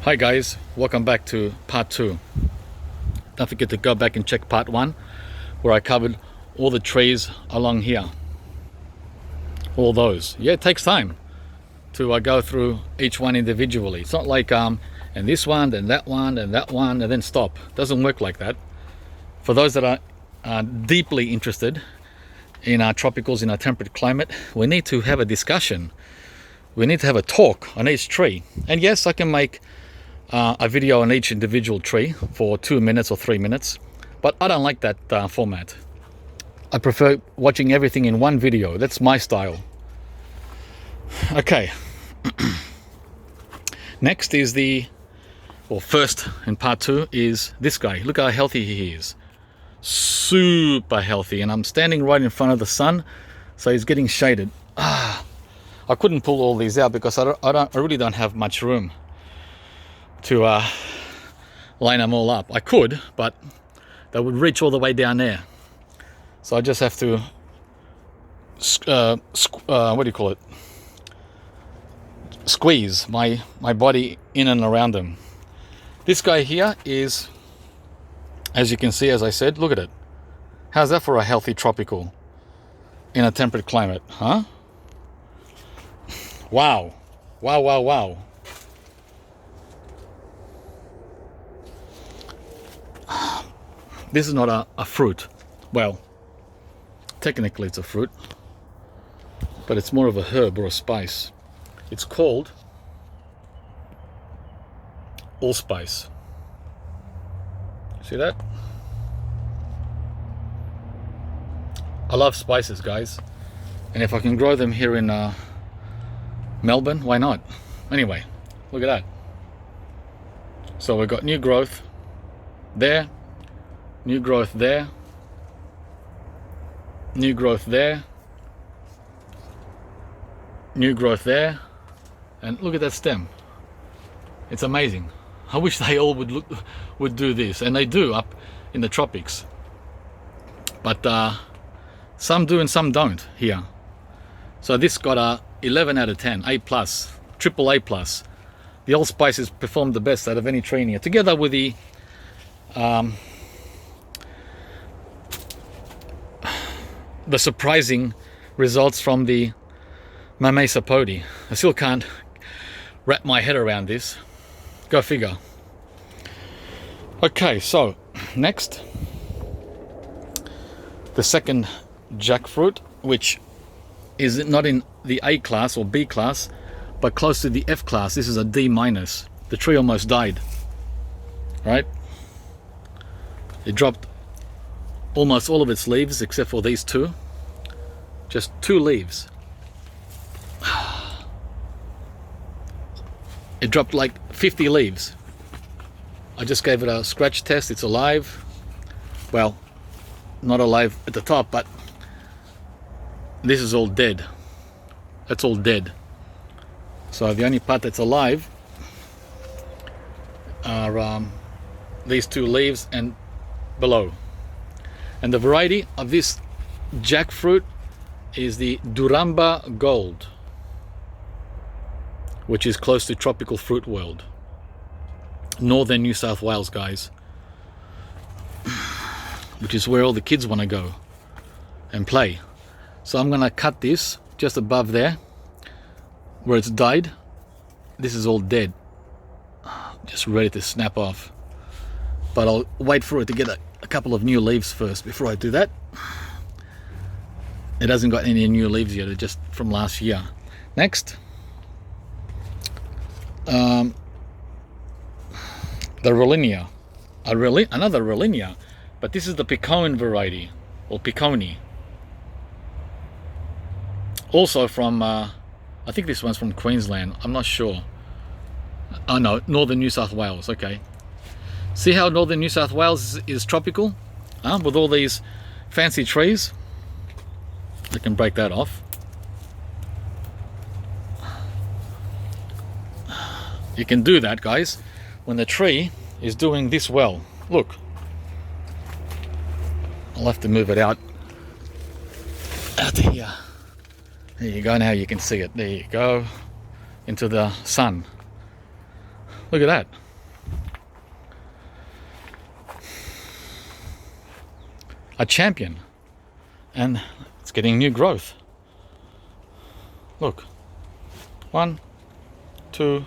Hi guys, welcome back to part 2. Don't forget to go back and check part 1 where I covered all the trees along here. All those. Yeah, it takes time to go through each one individually. It's not like and this one, then that one, and that one, and then stop. It doesn't work like that. For those that are deeply interested in our tropicals, in our temperate climate, we need to have a discussion. We need to have a talk on each tree. And yes, I can make a video on each individual tree for 2 minutes or 3 minutes, but I don't like that format. I prefer watching everything in one video. That's my style. Okay. Next is first in part 2 is this guy. Look how healthy he is. Super healthy, and I'm standing right in front of the sun, so he's getting shaded. I couldn't pull all these out because I really don't have much room to line them all up. I could, but they would reach all the way down there. So I just have to what do you call it? Squeeze my body in and around them. This guy here is, as you can see, as I said, look at it. How's that for a healthy tropical in a temperate climate, huh? Wow. Wow, wow, wow. This is not a fruit. Well, technically it's a fruit, but it's more of a herb or a spice. It's called Allspice. See that? I love spices, guys, and if I can grow them here in Melbourne, why not? Anyway, look at that. So we've got new growth there, new growth there, new growth there, new growth there, and look at that stem. It's amazing. I wish they all would do this, and they do up in the tropics, but some do and some don't here. So this got a 11 out of 10, A+, triple A+. The Allspice has performed the best out of any tree here, together with the surprising results from the Mamey sapodi. I still can't wrap my head around this. Go figure. Okay, so next, the second jackfruit, which is not in the A class or B class, but close to the F class. This is a D-. The tree almost died, right? It dropped almost all of its leaves except for these two. Just 2 leaves. It dropped like 50 leaves. I just gave it a scratch test. It's alive. Well, not alive at the top, but this is all dead. That's all dead. So the only part that's alive are these 2 leaves and below. And the variety of this jackfruit is the Duramba Gold, which is close to tropical fruit world. Northern New South Wales, guys. Which is where all the kids want to go and play. So I'm going to cut this just above there where it's died. This is all dead, just ready to snap off. But I'll wait for it to get a couple of new leaves first before I do that. It hasn't got any new leaves yet, it's just from last year. Next, the Rulinia. Another Rulinia, but this is the Picone variety, or Picone. Also from, I think this one's from Queensland, I'm not sure. Oh no, Northern New South Wales, okay. See how Northern New South Wales is tropical? With all these fancy trees? I can break that off. You can do that, guys, when the tree is doing this well. Look. I'll have to move it out to here. There you go, now you can see it. There you go. Into the sun. Look at that. A champion. And it's getting new growth. Look. 1, 2,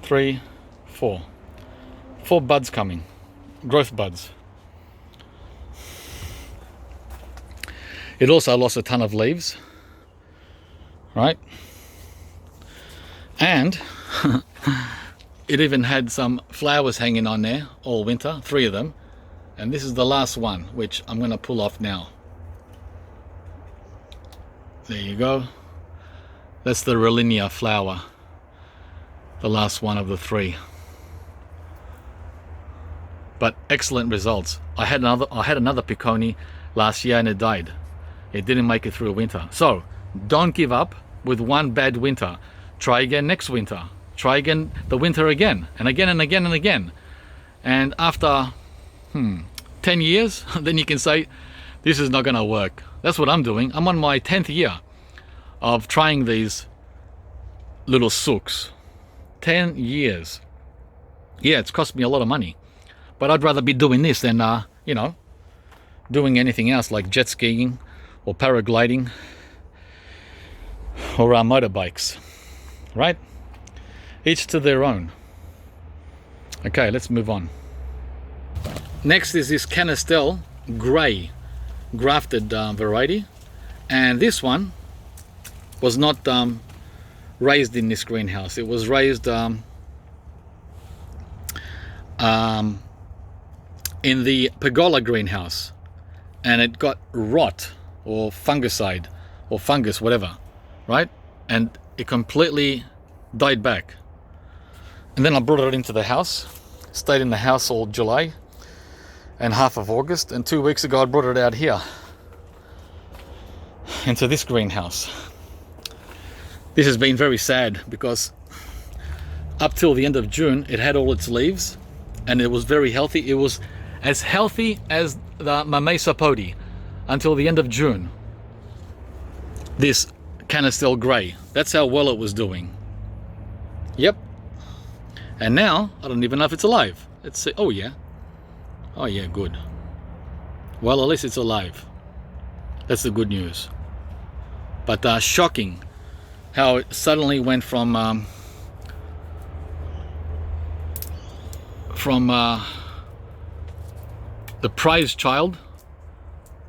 3, 4. 4 buds coming. Growth buds. It also lost a ton of leaves. Right? And it even had some flowers hanging on there all winter, 3 of them. And this is the last one, which I'm going to pull off now. There you go. That's the Rulinia flower. The last one of the 3. But excellent results. I had another Piconi last year and it died. It didn't make it through a winter. So don't give up with one bad winter. Try again next winter. Try again the winter again and again and again and again. And after 10 years, then you can say, this is not going to work. That's what I'm doing. I'm on my 10th year of trying these little sooks. 10 years. Yeah, it's cost me a lot of money. But I'd rather be doing this than, you know, doing anything else like jet skiing or paragliding or motorbikes. Right? Each to their own. Okay, let's move on. Next is this Canistel grey grafted variety, and this one was not raised in this greenhouse. It was raised in the pergola greenhouse, and it got rot or fungicide or fungus, whatever, right? And it completely died back. And then I brought it into the house, stayed in the house all July and half of August, and 2 weeks ago I brought it out here into this greenhouse. This has been very sad because up till the end of June it had all its leaves and it was very healthy. It was as healthy as the Mamey sapodi until the end of June. This Canistel grey, that's how well it was doing. Yep. And now I don't even know if it's alive. Let's see. Oh yeah, good. Well, at least it's alive. That's the good news. But shocking how it suddenly went from the prize child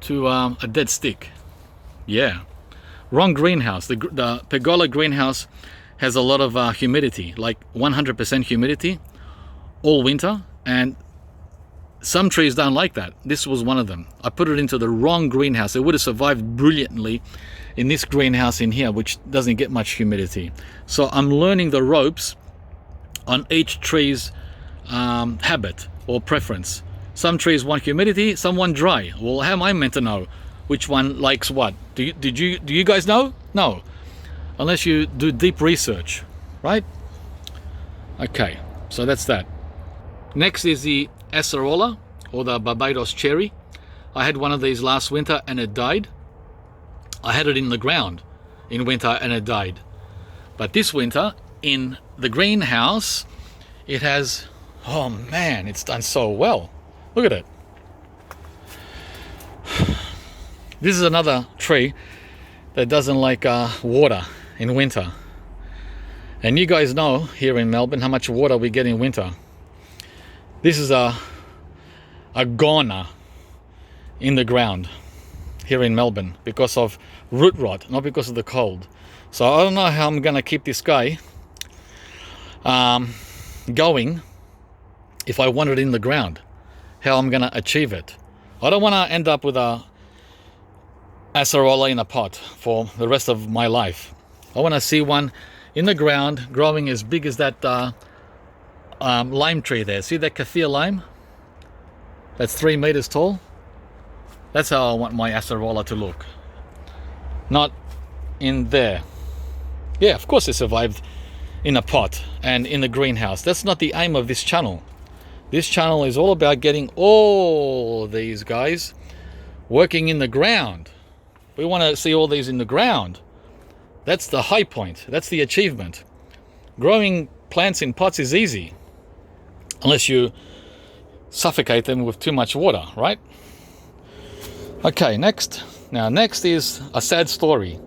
to a dead stick. Yeah, wrong greenhouse. The pergola greenhouse has a lot of humidity, like 100% humidity all winter, and some trees don't like that. This was one of them. I put it into the wrong greenhouse. It would have survived brilliantly in this greenhouse in here, which doesn't get much humidity. So I'm learning the ropes on each tree's habit or preference. Some trees want humidity, some want dry. Well, how am I meant to know which one likes what? Do you guys know? No, unless you do deep research, right? Okay, so that's that. Next is the Acerola, or the Barbados cherry. I had one of these last winter and it died. I had it in the ground in winter and it died. But this winter in the greenhouse, it has, oh man, it's done so well. Look at it. This is another tree that doesn't like water in winter. And you guys know here in Melbourne how much water we get in winter. This is a goner in the ground here in Melbourne because of root rot, not because of the cold. So I don't know how I'm gonna keep this guy going if I want it in the ground. How I'm gonna achieve it. I don't want to end up with a Acerola in a pot for the rest of my life. I want to see one in the ground growing as big as that lime tree there. See that kaffir lime? That's 3 meters tall. That's how I want my Acerola to look. Not in there. Yeah, of course it survived in a pot and in the greenhouse. That's not the aim of this channel. This channel is all about getting all these guys working in the ground. We want to see all these in the ground. That's the high point. That's the achievement. Growing plants in pots is easy, unless you suffocate them with too much water, right? Okay, next. Now, next is a sad story.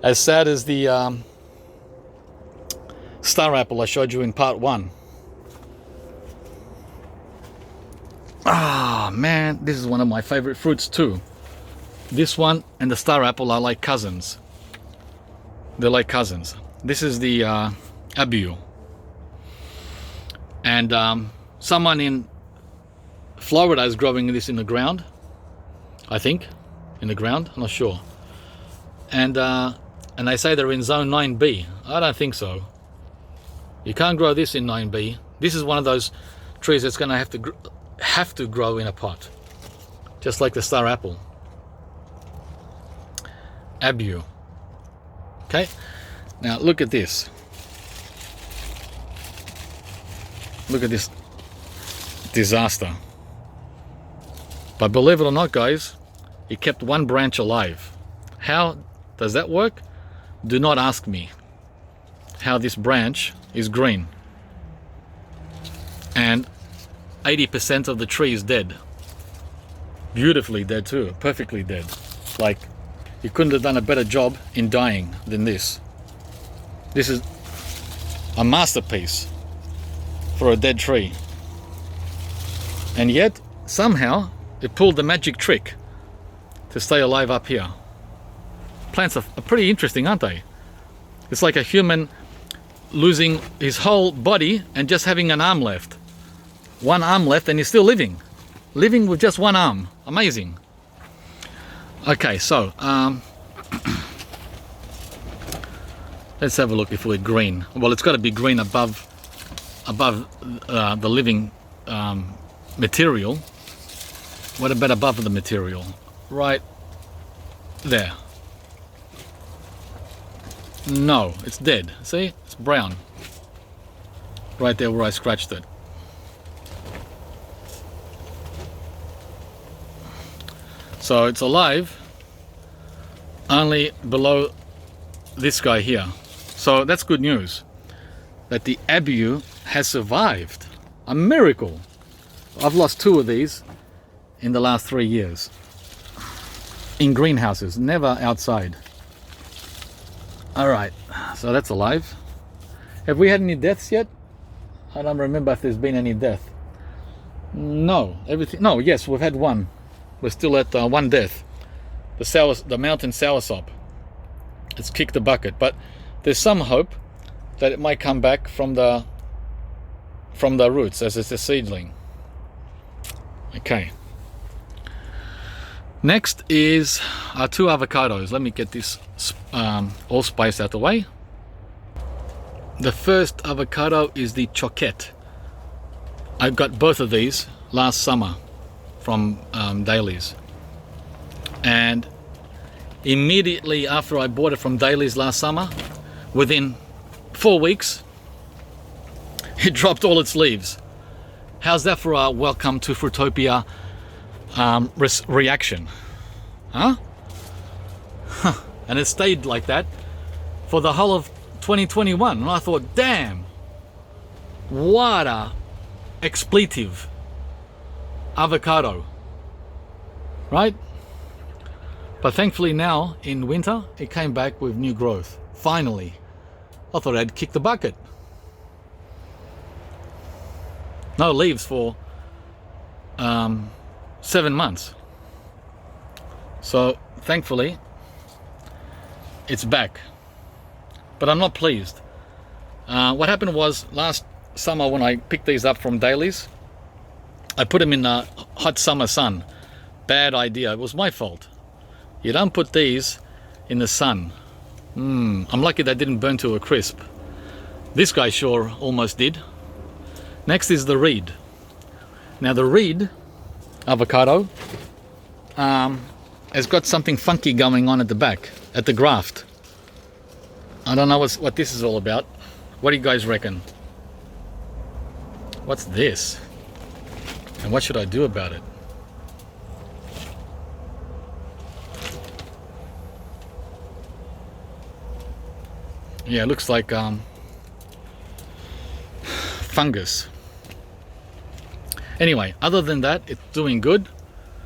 As sad as the star apple I showed you in part 1. Ah, man, this is one of my favorite fruits too. This one and the star apple are like cousins. They're like cousins. This is the abiu. And someone in Florida is growing this in the ground. I think. In the ground. I'm not sure. And they say they're in zone 9B. I don't think so. You can't grow this in 9B. This is one of those trees that's going to have to grow in a pot. Just like the star apple. Abiu. Okay, now look at this. Look at this disaster. But believe it or not, guys, it kept one branch alive. How does that work? Do not ask me how this branch is green. And 80% of the tree is dead. Beautifully dead too, perfectly dead. Like, you couldn't have done a better job in dying than this. This is a masterpiece for a dead tree. And yet, somehow, it pulled the magic trick to stay alive up here. Plants are pretty interesting, aren't they? It's like a human losing his whole body and just having an arm left. One arm left and he's still living. Living with just one arm. Amazing. Okay, so let's have a look if we're green. Well, it's got to be green above the living material. What about above the material? Right there. No, it's dead. See? It's brown. Right there where I scratched it. So it's alive only below this guy here. So that's good news. That the abiu has survived. A miracle. I've lost 2 of these in the last 3 years. In greenhouses, never outside. Alright, so that's alive. Have we had any deaths yet? I don't remember if there's been any death. No, everything. No, yes, we've had one. We're still at 1 death. The mountain soursop. It's kicked the bucket, but there's some hope that it might come back from the roots as it's a seedling. Okay. Next is our 2 avocados. Let me get this allspice out the way. The first avocado is the choquette. I got both of these last summer from Daleys. And immediately after I bought it from Daleys last summer, within 4 weeks, it dropped all its leaves. How's that for a welcome to Fruitopia reaction? Huh? And it stayed like that for the whole of 2021. And I thought, damn, what a expletive avocado, right? But thankfully now in winter it came back with new growth. Finally. I thought I'd kick the bucket. No leaves for 7 months. So thankfully it's back, but I'm not pleased. What happened was last summer when I picked these up from Daleys, I put them in the hot summer sun. Bad idea. It was my fault. You don't put these in the sun. I'm lucky they didn't burn to a crisp. This guy sure almost did. Next is the reed. Now the reed avocado has got something funky going on at the back, at the graft. I don't know what this is all about. What do you guys reckon? What's this? And what should I do about it? Yeah, it looks like fungus. Anyway, other than that, it's doing good.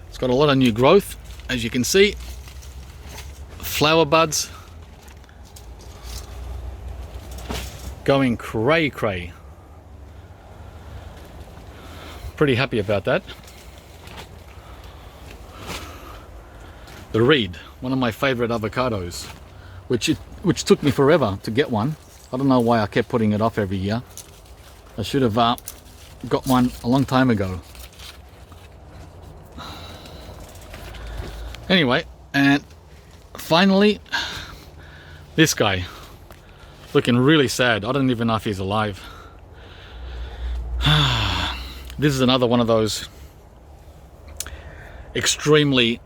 It's got a lot of new growth, as you can see. Flower buds going cray. Pretty happy about that. The Reed, one of my favorite avocados, which took me forever to get one. I don't know why I kept putting it off every year. I should have got one a long time ago. Anyway, and finally, this guy, looking really sad. I don't even know if he's alive. This is another one of those extremely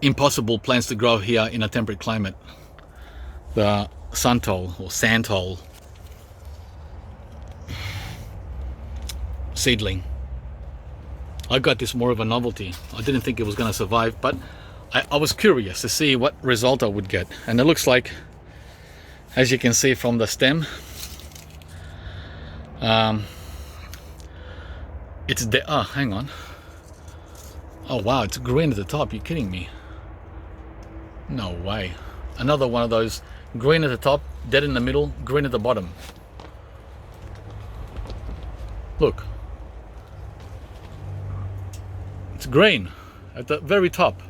impossible plants to grow here in a temperate climate. The Santo or Santo seedling. I got this more of a novelty. I didn't think it was going to survive, but I was curious to see what result I would get. And it looks like, as you can see from the stem, it's oh, hang on. Oh wow, it's green at the top. You're kidding me? No way. Another one of those green at the top, dead in the middle, green at the bottom. Look. It's green at the very top.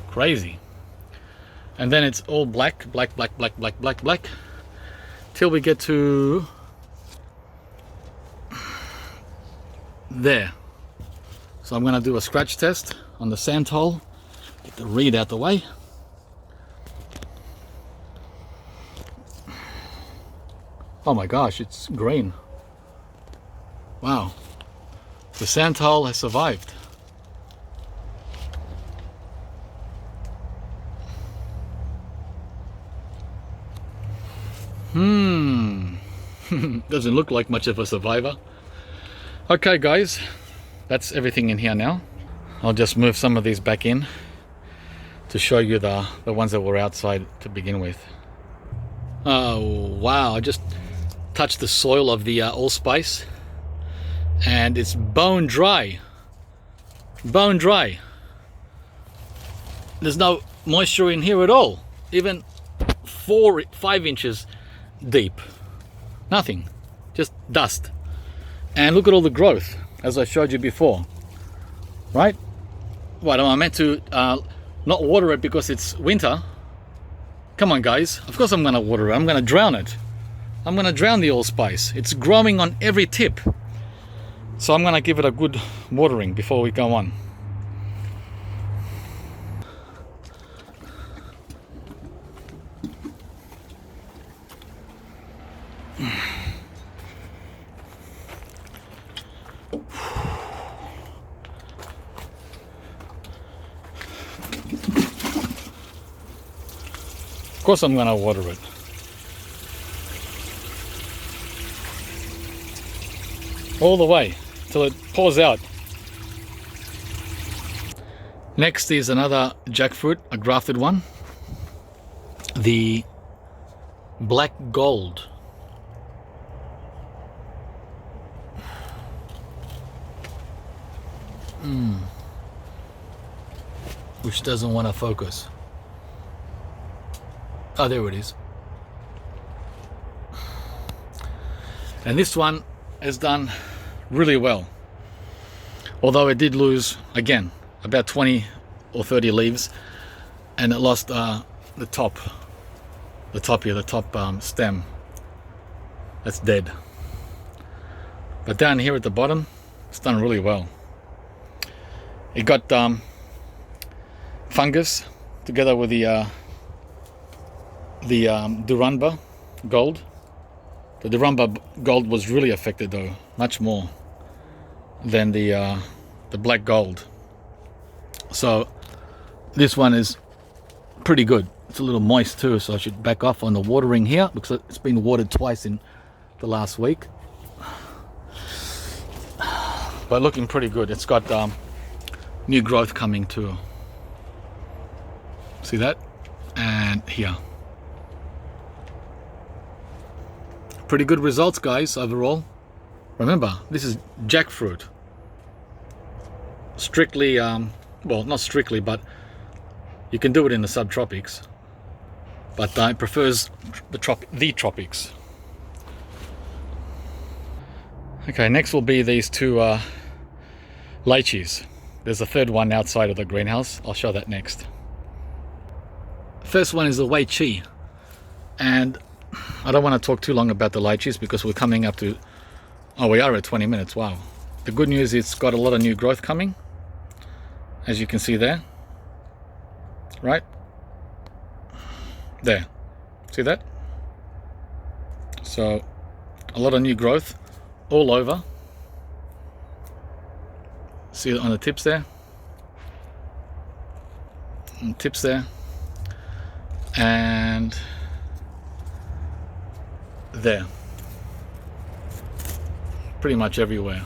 Crazy. And then it's all black, till we get to there. So I'm gonna do a scratch test on the sand hole. Get the reed out the way. Oh my gosh, it's green. Wow. The sand hole has survived. Doesn't look like much of a survivor. Okay guys, that's everything in here now. I'll just move some of these back in to show you the ones that were outside to begin with. Oh wow, I just touched the soil of the Allspice and it's bone dry. Bone dry. There's no moisture in here at all. Even 5 inches deep. Nothing. Just dust. And look at all the growth, as I showed you before. Right? What, am I meant to not water it because it's winter? Come on guys, of course I'm gonna water it. I'm gonna drown it. I'm gonna drown the allspice. It's growing on every tip. So I'm gonna give it a good watering before we go on. Of course I'm gonna water it. All the way till it pours out. Next is another jackfruit, a grafted one. The black gold. Which doesn't want to focus. Oh, there it is. And this one has done really well. Although it did lose, again, about 20 or 30 leaves. And it lost the top here, the top stem. That's dead. But down here at the bottom, it's done really well. It got fungus together with the Duramba gold. The Duramba gold was really affected though, much more than the black gold. So this one is pretty good. It's a little moist too, so I should back off on the watering here because it's been watered twice in the last week. But looking pretty good. It's got new growth coming too. See that? And here. pretty good results, guys, overall. Remember, this is jackfruit. Strictly, well, not strictly, but you can do it in the subtropics. But it prefers the tropics. Okay, next will be these two lychees. There's a third one outside of the greenhouse. I'll show that next. First one is the Lychee, and I don't want to talk too long about the lychees because we're coming up to, oh, we are at 20 minutes. Wow. The good news is it's got a lot of new growth coming, as you can see there, right there. See that? So a lot of new growth all over. See it on the tips there, and tips there, and there, pretty much everywhere.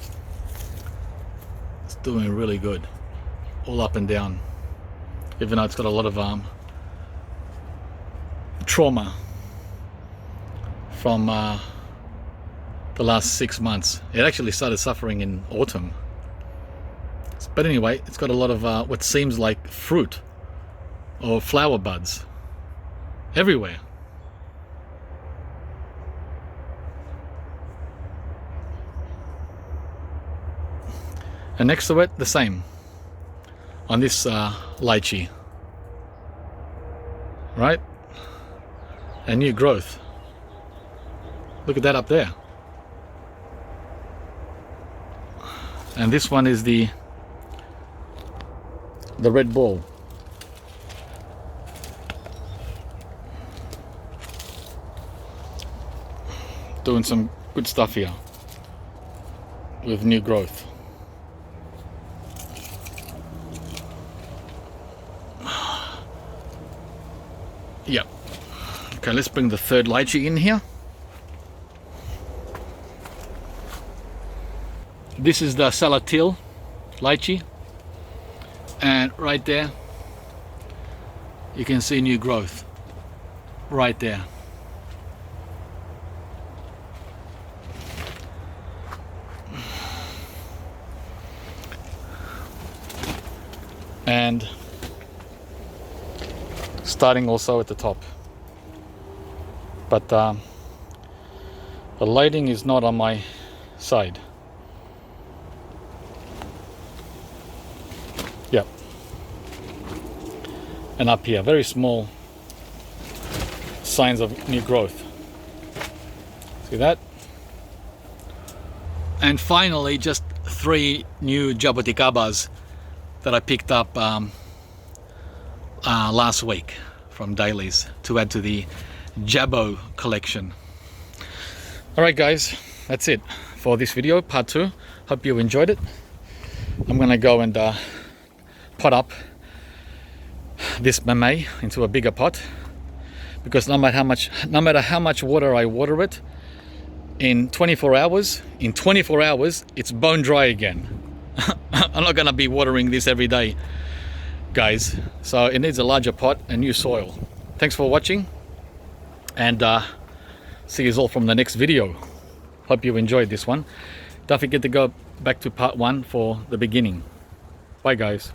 It's doing really good, all up and down, even though it's got a lot of trauma from the last 6 months. It actually started suffering in autumn, but anyway, it's got a lot of what seems like fruit or flower buds everywhere. And next to it, the same on this lychee, right? And new growth. Look at that up there. And this one is the red ball. Doing some good stuff here with new growth. Yep. Okay, let's bring the third lychee in here. This is the Salatil lychee, and right there you can see new growth right there. And starting also at the top, but the lighting is not on my side. Yep. And up here, very small signs of new growth. See that? And finally, just 3 new jabuticabas that I picked up last week from Daleys to add to the Jabo collection. Alright guys, that's it for this video, part 2. Hope you enjoyed it. I'm gonna go and pot up this mamey into a bigger pot, because no matter how much water I water it, in 24 hours it's bone dry again. I'm not gonna be watering this every day, guys, so it needs a larger pot and new soil. Thanks for watching, and see you all from the next video. Hope you enjoyed this one. Don't forget to go back to part 1 for the beginning. Bye guys.